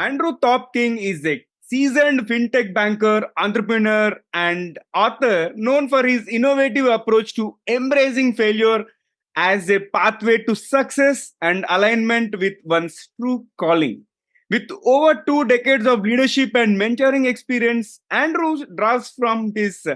Andrew Thorp King is a seasoned fintech banker, entrepreneur, and author known for his innovative approach to embracing failure as a pathway to success and alignment with one's true calling. With over 2 decades of leadership and mentoring experience, Andrew draws from his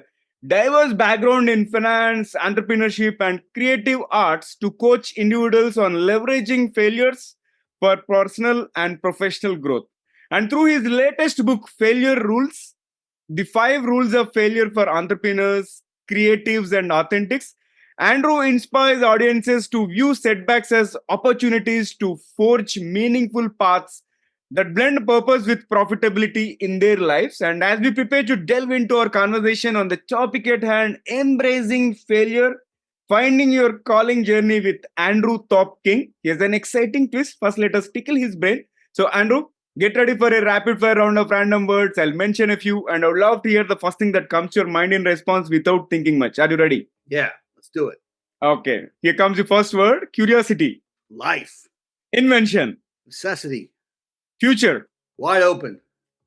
diverse background in finance, entrepreneurship, and creative arts to coach individuals on leveraging failures for personal and professional growth. And through his latest book, Failure Rules, the 5 rules of failure for entrepreneurs, creatives, and authentics, Andrew inspires audiences to view setbacks as opportunities to forge meaningful paths that blend purpose with profitability in their lives. And as we prepare to delve into our conversation on the topic at hand, embracing failure, finding your calling journey with Andrew Thorp King, he has an exciting twist. First, let us tickle his brain. So, Andrew, get ready for a rapid fire round of random words. I'll mention a few, and I would love to hear the first thing that comes to your mind in response without thinking much. Are you ready? Yeah, let's do it. Okay. Here comes the first word: curiosity. Life. Invention. Necessity. Future. Wide open.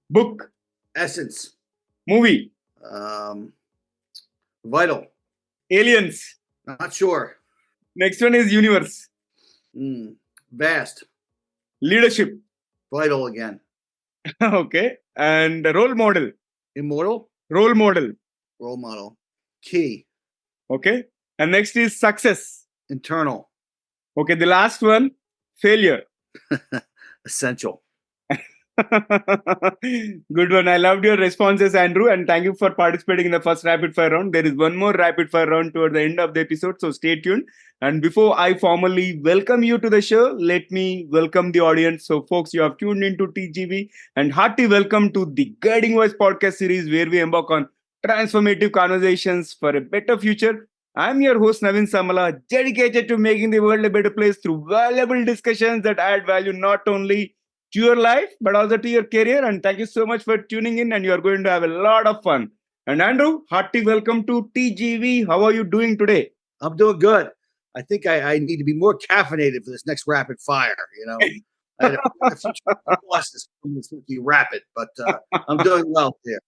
Book. Essence. Movie. Vital. Aliens. Not sure. Next one is universe. Vast. Leadership. Vital again. Okay. And role model. Immortal. Role model. Role model. Key. Okay. And next is success. Internal. Okay. The last one, failure. Essential. Good one. I loved your responses, Andrew, and thank you for participating in the first rapid fire round. There is one more rapid fire round toward the end of the episode, so stay tuned. And before I formally welcome you to the show, let me welcome the audience. So, folks, you have tuned into TGV, and hearty welcome to the Guiding Voice podcast series, where we embark on transformative conversations for a better future. I'm your host, Naveen Samala, dedicated to making the world a better place through valuable discussions that add value not only to your life, but also to your career. And thank you so much for tuning in, and you are going to have a lot of fun. And Andrew, hearty welcome to TGV. How are you doing today? I'm doing good. I think I need to be more caffeinated for this next rapid fire. I had a few losses from this rapid, but I'm doing well here.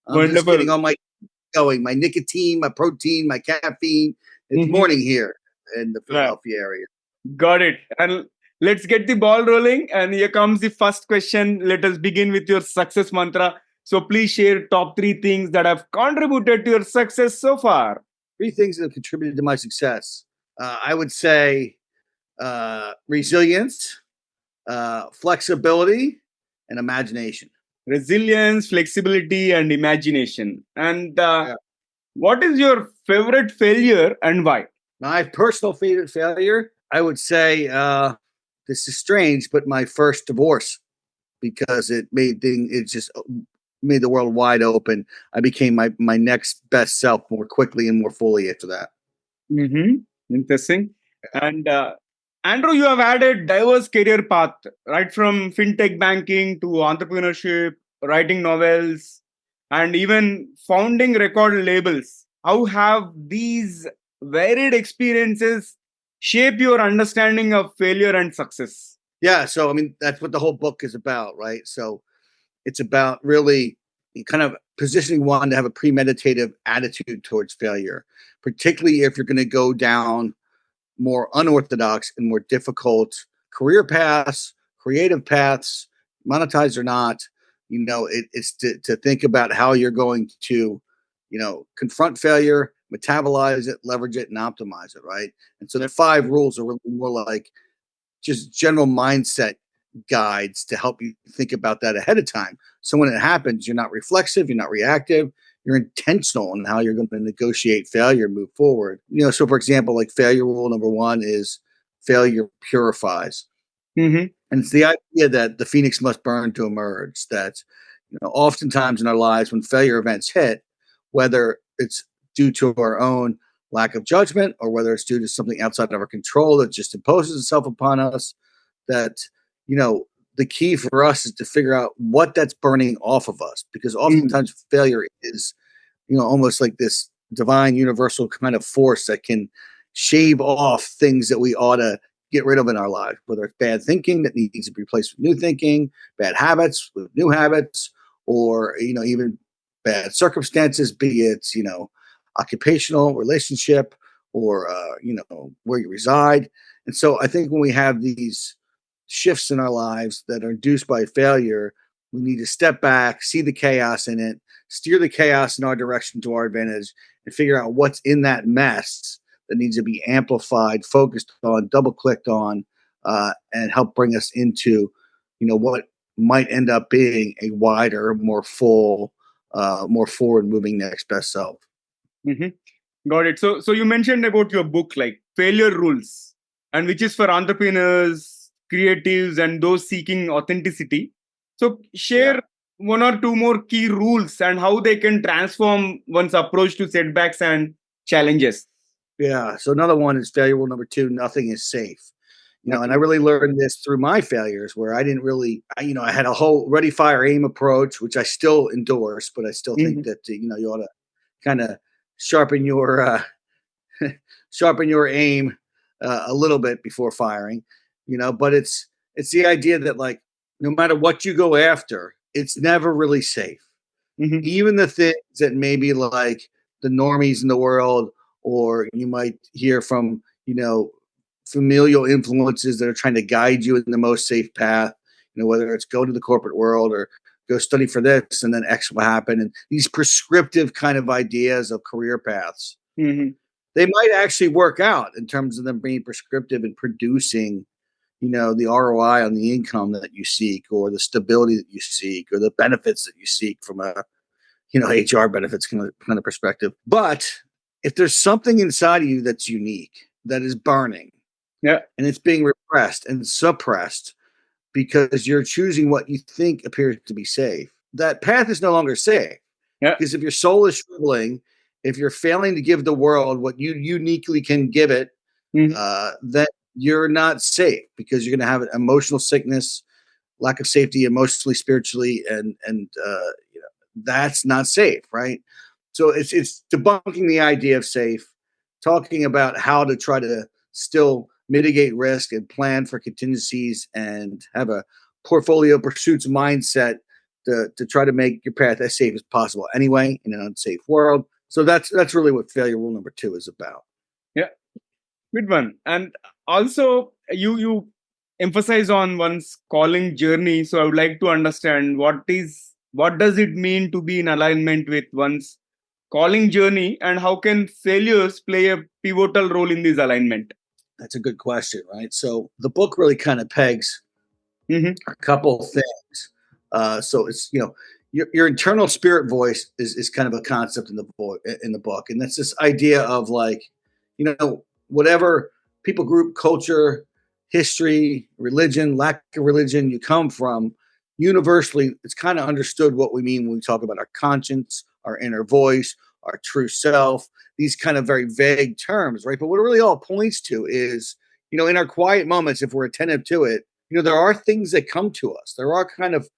I'm Wonderful. just getting on my nicotine, my protein, my caffeine. It's morning here in the Philadelphia area. Got it. And let's get the ball rolling. And here comes the first question. Let us begin with your success mantra. So please share top 3 things that have contributed to your success so far. 3 things that have contributed to my success. I would say resilience, flexibility, and imagination. Resilience, flexibility, and imagination. And what is your favorite failure and why? My personal favorite failure, I would say, this is strange, but my first divorce, because it just made the world wide open. I became my next best self more quickly and more fully after that. Interesting. And Andrew, you have had a diverse career path, right from fintech banking to entrepreneurship, writing novels, and even founding record labels. How have these varied experiences shape your understanding of failure and success? Yeah, so I mean, that's what the whole book is about, right? So it's about really kind of positioning one to have a premeditative attitude towards failure, particularly if you're going to go down more unorthodox and more difficult career paths, creative paths, monetize or not. It's to think about how you're going to, confront failure, metabolize it, leverage it, and optimize it, right? And so the 5 rules are really more like just general mindset guides to help you think about that ahead of time. So when it happens, you're not reflexive, you're not reactive, you're intentional in how you're going to negotiate failure, move forward. So for example, like failure rule number 1 is failure purifies. And it's the idea that the phoenix must burn to emerge. That, oftentimes in our lives when failure events hit, whether it's due to our own lack of judgment or whether it's due to something outside of our control that just imposes itself upon us, that, the key for us is to figure out what that's burning off of us, because oftentimes failure is, almost like this divine universal kind of force that can shave off things that we ought to, get rid of in our life, whether it's bad thinking that needs to be replaced with new thinking, bad habits with new habits, or even bad circumstances, be it occupational, relationship, or where you reside. And so I think when we have these shifts in our lives that are induced by failure, we need to step back, see the chaos in it, steer the chaos in our direction to our advantage, and figure out what's in that mess that needs to be amplified, focused on, double clicked on, and help bring us into, what might end up being a wider, more full, more forward moving next best self. Mhm. Got it. So you mentioned about your book, like Failure Rules, and which is for entrepreneurs, creatives, and those seeking authenticity. So share Yeah. one or two more key rules and how they can transform one's approach to setbacks and challenges. Yeah. So another one is failure rule number 2: nothing is safe. And I Nothing. really learned this through my failures, where I didn't really, I had a whole ready, fire, aim approach, which I still endorse, but I still think Mhm. that you ought to kind of sharpen your sharpen your aim a little bit before firing. But it's the idea that, like, no matter what you go after, it's never really safe. Mhm. Even the things that maybe like the normies in the world, or you might hear from familial influences that are trying to guide you in the most safe path, whether it's go to the corporate world or go study for this and then X will happen, and these prescriptive kind of ideas of career paths, Mhm. they might actually work out in terms of them being prescriptive and producing the ROI on the income that you seek, or the stability that you seek, or the benefits that you seek from a HR benefits kind of perspective. But if there's something inside of you that's unique, that is burning, Yeah. and it's being repressed and suppressed because you're choosing what you think appears to be safe, that path is no longer safe. Yeah. Because if your soul is shriveling, if you're failing to give the world what you uniquely can give it, Mhm. then you're not safe, because you're going to have emotional sickness, lack of safety, emotionally, spiritually, and that's not safe, right? So it's debunking the idea of safe, talking about how to try to still mitigate risk and plan for contingencies, and have a portfolio pursuits mindset to try to make your path as safe as possible anyway in an unsafe world. So that's really what failure rule number 2 is about. Yeah. Good one. And also, you emphasize on one's calling journey. So I would like to understand what does it mean to be in alignment with one's calling journey, and how can failures play a pivotal role in this alignment? That's a good question, right? So the book really kind of pegs Mm-hmm. a couple of things. So it's your internal spirit voice is kind of a concept in the book, and that's this idea of, like, whatever people group, culture, history, religion, lack of religion you come from, universally it's kind of understood what we mean when we talk about our conscience, our inner voice, our true self. These kind of very vague terms, right? But what it really all points to is, in our quiet moments, if we're attentive to it, there are things that come to us. There are kind of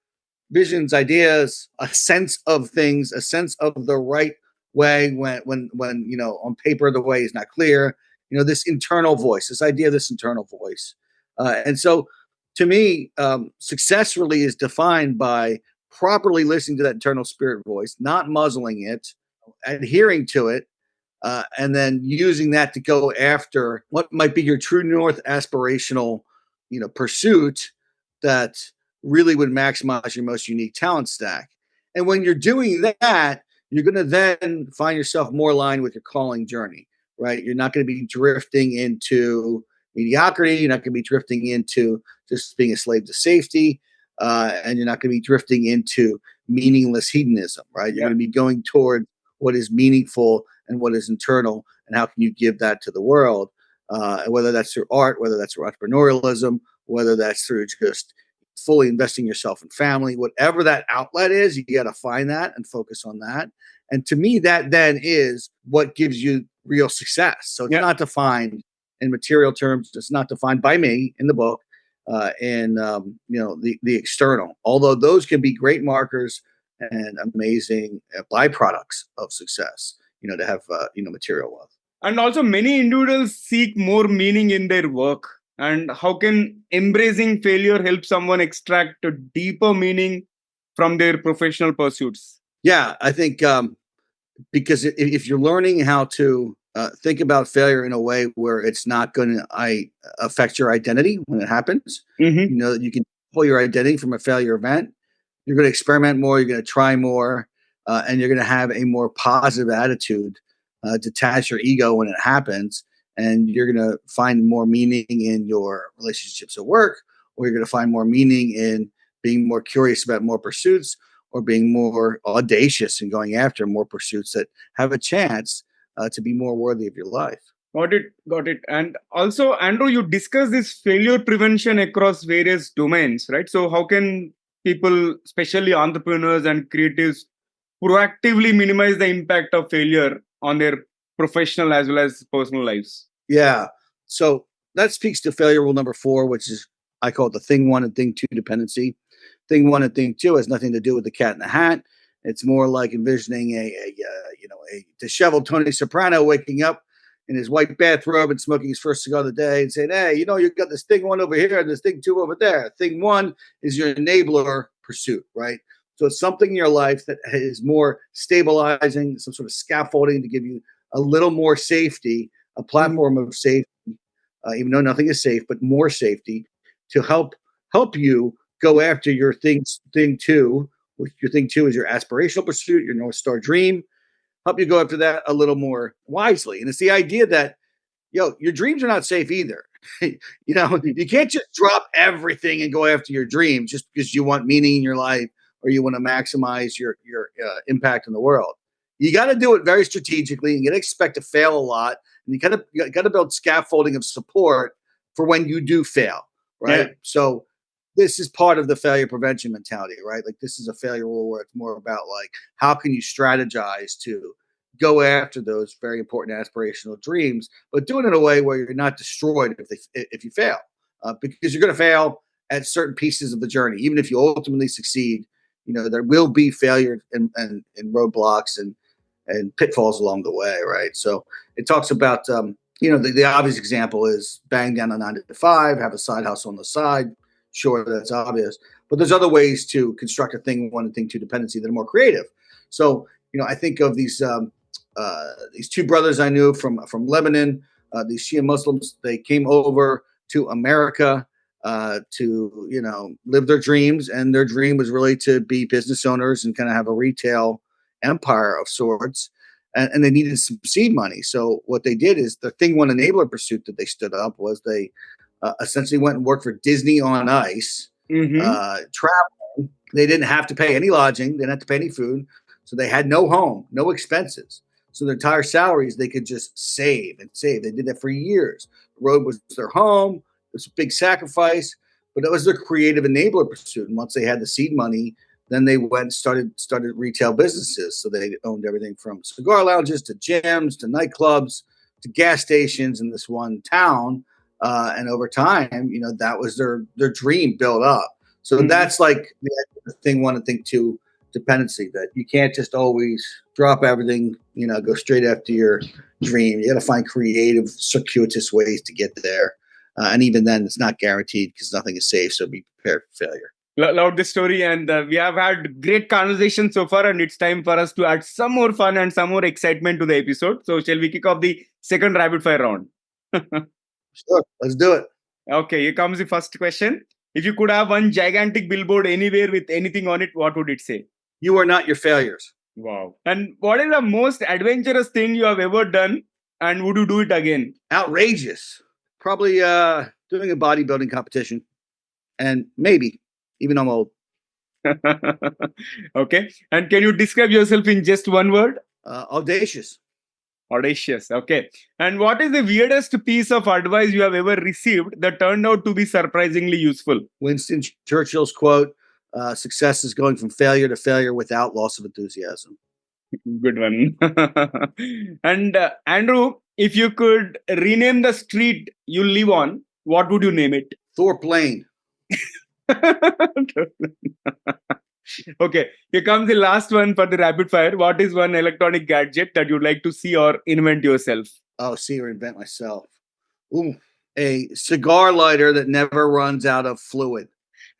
visions, ideas, a sense of things, a sense of the right way when on paper the way is not clear. This internal voice, this idea of this internal voice, and so to me, success really is defined by properly listening to that internal spirit voice, not muzzling it, adhering to it, and then using that to go after what might be your true north aspirational, pursuit that really would maximize your most unique talent stack. And when you're doing that, you're going to then find yourself more aligned with your calling journey, right? You're not going to be drifting into mediocrity. You're not going to be drifting into just being a slave to safety. And you're not going to be drifting into meaningless hedonism, right? You're Yeah. going to be going toward what is meaningful and what is internal, and how can you give that to the world, whether that's through art, whether that's through entrepreneurialism, whether that's through just fully investing yourself in family, whatever that outlet is, you got to find that and focus on that. And to me, that then is what gives you real success. So it's Yeah. not defined in material terms. It's not defined by me in the book, and the external, although those can be great markers and amazing byproducts of success, to have material wealth. And also, many individuals seek more meaning in their work. And how can embracing failure help someone extract a deeper meaning from their professional pursuits? Yeah, I think because if you're learning how to think about failure in a way where it's not going to affect your identity when it happens, Mm-hmm. you know that you can pull your identity from a failure event. You're going to experiment more. You're going to try more, and you're going to have a more positive attitude. Detach your ego when it happens, and you're going to find more meaning in your relationships at work, or you're going to find more meaning in being more curious about more pursuits, or being more audacious and going after more pursuits that have a chance to be more worthy of your life. Got it, got it. And also, Andrew, you discuss this failure prevention across various domains, right? So, how can people, especially entrepreneurs and creatives, proactively minimize the impact of failure on their professional as well as personal lives? Yeah. So that speaks to failure rule number 4, which is I call it the thing one and thing two dependency. Thing one and thing two has nothing to do with the cat in the hat. It's more like envisioning a disheveled Tony Soprano waking up in his white bathrobe and smoking his first cigar of the day and saying, "Hey, you got this thing one over here and this thing two over there." Thing one is your enabler pursuit, right? So it's something in your life that is more stabilizing, some sort of scaffolding to give you a little more safety, a platform of safety, even though nothing is safe, but more safety to help you go after your thing two, which your thing two is your aspirational pursuit, your North Star dream. Help you go after that a little more wisely. And it's the idea that your dreams are not safe either. You can't just drop everything and go after your dreams just because you want meaning in your life or you want to maximize your impact in the world. You got to do it very strategically, and you got to expect to fail a lot, and you got to build scaffolding of support for when you do fail, right? Yeah. So this is part of the failure prevention mentality, right? Like this is a failure rule where it's more about like how can you strategize to go after those very important aspirational dreams, but do it in a way where you're not destroyed if you fail, because you're going to fail at certain pieces of the journey. Even if you ultimately succeed, there will be failure and roadblocks and pitfalls along the way, right? So it talks about the obvious example is bang down a 9 to 5, have a side hustle on the side. Sure, that's obvious, but there's other ways to construct a thing one and thing two dependency that are more creative. So I think of these two brothers I knew from Lebanon, these Shia Muslims. They came over to America to live their dreams, and their dream was really to be business owners and kind of have a retail empire of sorts. And they needed some seed money. So what they did is the thing one enabler pursuit that they stood up was they essentially went and worked for Disney on Ice, Mm-hmm. traveling. They didn't have to pay any lodging. They didn't have to pay any food. So they had no home, no expenses. So their entire salaries, they could just save and save. They did that for years. The road was their home. It was a big sacrifice, but it was their creative enabler pursuit. And once they had the seed money, then they went and started retail businesses. So they owned everything from cigar lounges to gyms to nightclubs to gas stations in this one town. And over time, that was their dream built up. So that's like the thing one and thing two dependency, that you can't just always drop everything, go straight after your dream. You got to find creative, circuitous ways to get there. And even then, it's not guaranteed because nothing is safe. So be prepared for failure. Love this story, and we have had great conversation so far, and it's time for us to add some more fun and some more excitement to the episode. So, shall we kick off the second rapid fire round? Sure, let's do it. Okay, here comes the first question. If you could have one gigantic billboard anywhere with anything on it, what would it say? You are not your failures. Wow. And what is the most adventurous thing you have ever done, and would you do it again? Outrageous. Probably doing a bodybuilding competition, and maybe even though I'm old. Okay. And can you describe yourself in just one word? Audacious. Audacious. Okay. And what is the weirdest piece of advice you have ever received that turned out to be surprisingly useful? Winston Churchill's quote, success is going from failure to failure without loss of enthusiasm. Good one. And Andrew, if you could rename the street you live on, what would you name it? Thorp Lane. Okay, here comes the last one for the rapid fire. What is one electronic gadget that you'd like to see or invent yourself? Oh, see or invent myself. Ooh, a cigar lighter that never runs out of fluid.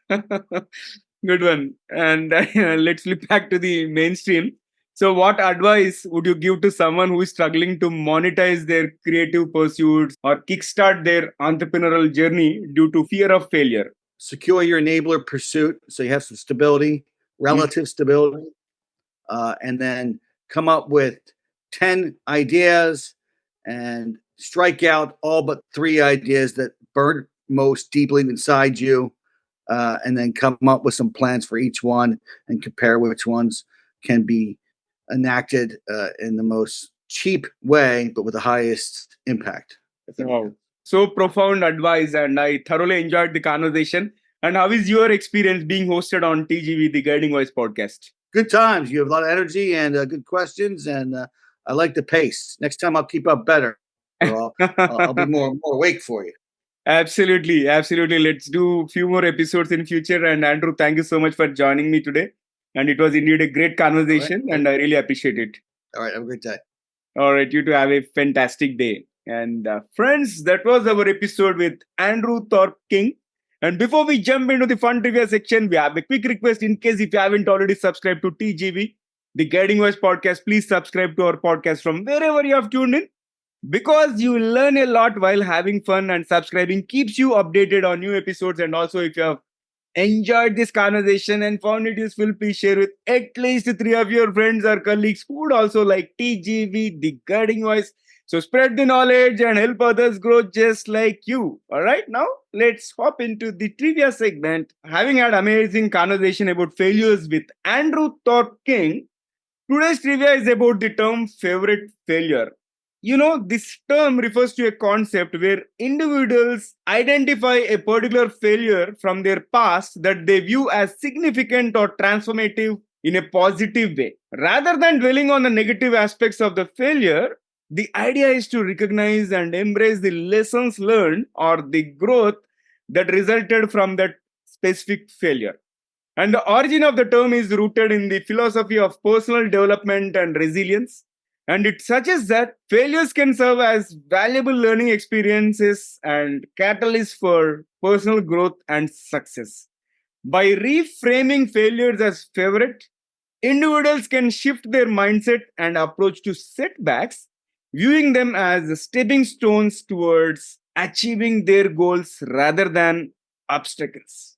Good one. And let's flip back to the mainstream. So, what advice would you give to someone who is struggling to monetize their creative pursuits or kickstart their entrepreneurial journey due to fear of failure? Secure your enabler pursuit so you have some stability, relative stability, and then come up with 10 ideas and strike out all but 3 ideas that burn most deeply inside you, and then come up with some plans for each one and compare which ones can be enacted in the most cheap way, but with the highest impact. Wow. So profound advice, and I thoroughly enjoyed the conversation. And how is your experience being hosted on TGV, the Guiding Voice podcast? Good times. You have a lot of energy and good questions, and I like the pace. Next time I'll keep up better. I'll be more awake for you. Absolutely, absolutely. Let's do a few more episodes in future. And Andrew, thank you so much for joining me today. And it was indeed a great conversation, and I really appreciate it. All right, have a great day. All right, you two have a fantastic day. And friends, that was our episode with Andrew Thorp King. And before we jump into the fun trivia section, we have a quick request in case if you haven't already subscribed to TGV, the Guiding Voice podcast, please subscribe to our podcast from wherever you have tuned in, because you will learn a lot while having fun, and subscribing keeps you updated on new episodes. And also, if you have enjoyed this conversation and found it useful, please share with at least 3 of your friends or colleagues who would also like TGV, the Guiding Voice. So spread the knowledge and help others grow just like you. All right, now let's hop into the trivia segment. Having had amazing conversation about failures with Andrew Thorp King, today's trivia is about the term favorite failure. You know, this term refers to a concept where individuals identify a particular failure from their past that they view as significant or transformative in a positive way. Rather than dwelling on the negative aspects of the failure, the idea is to recognize and embrace the lessons learned or the growth that resulted from that specific failure. And the origin of the term is rooted in the philosophy of personal development and resilience. And it suggests that failures can serve as valuable learning experiences and catalysts for personal growth and success. By reframing failures as favorite, individuals can shift their mindset and approach to setbacks, viewing them as stepping stones towards achieving their goals rather than obstacles.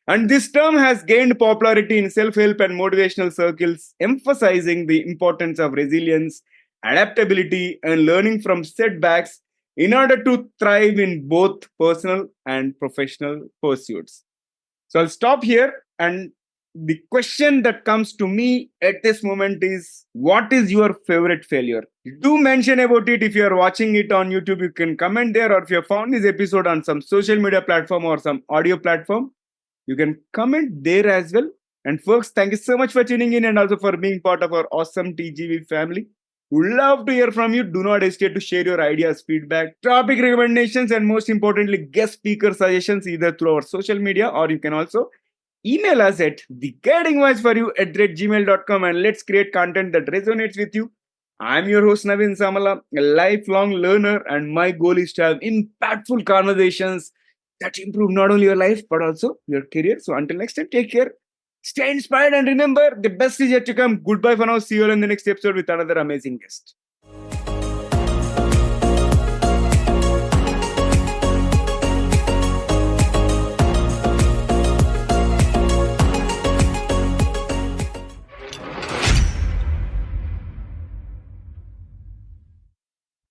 And this term has gained popularity in self help and motivational circles, emphasizing the importance of resilience, adaptability, and learning from setbacks in order to thrive in both personal and professional pursuits. So I'll stop here. And the question that comes to me at this moment is, what is your favorite failure? Do mention about it. If you are watching it on YouTube, you can comment there. Or if you have found this episode on some social media platform or some audio platform, you can comment there as well. And folks, thank you so much for tuning in and also for being part of our awesome TGV family. Would love to hear from you. Do not hesitate to share your ideas, feedback, topic recommendations, and most importantly, guest speaker suggestions either through our social media, or you can also email us at theguidingvoiceforyou@gmail.com, and let's create content that resonates with you. I'm your host Naveen Samala, a lifelong learner, and my goal is to have impactful conversations that improve not only your life but also your career. So until next time, take care, stay inspired, and remember, the best is yet to come. Goodbye for now. See you all in the next episode with another amazing guest.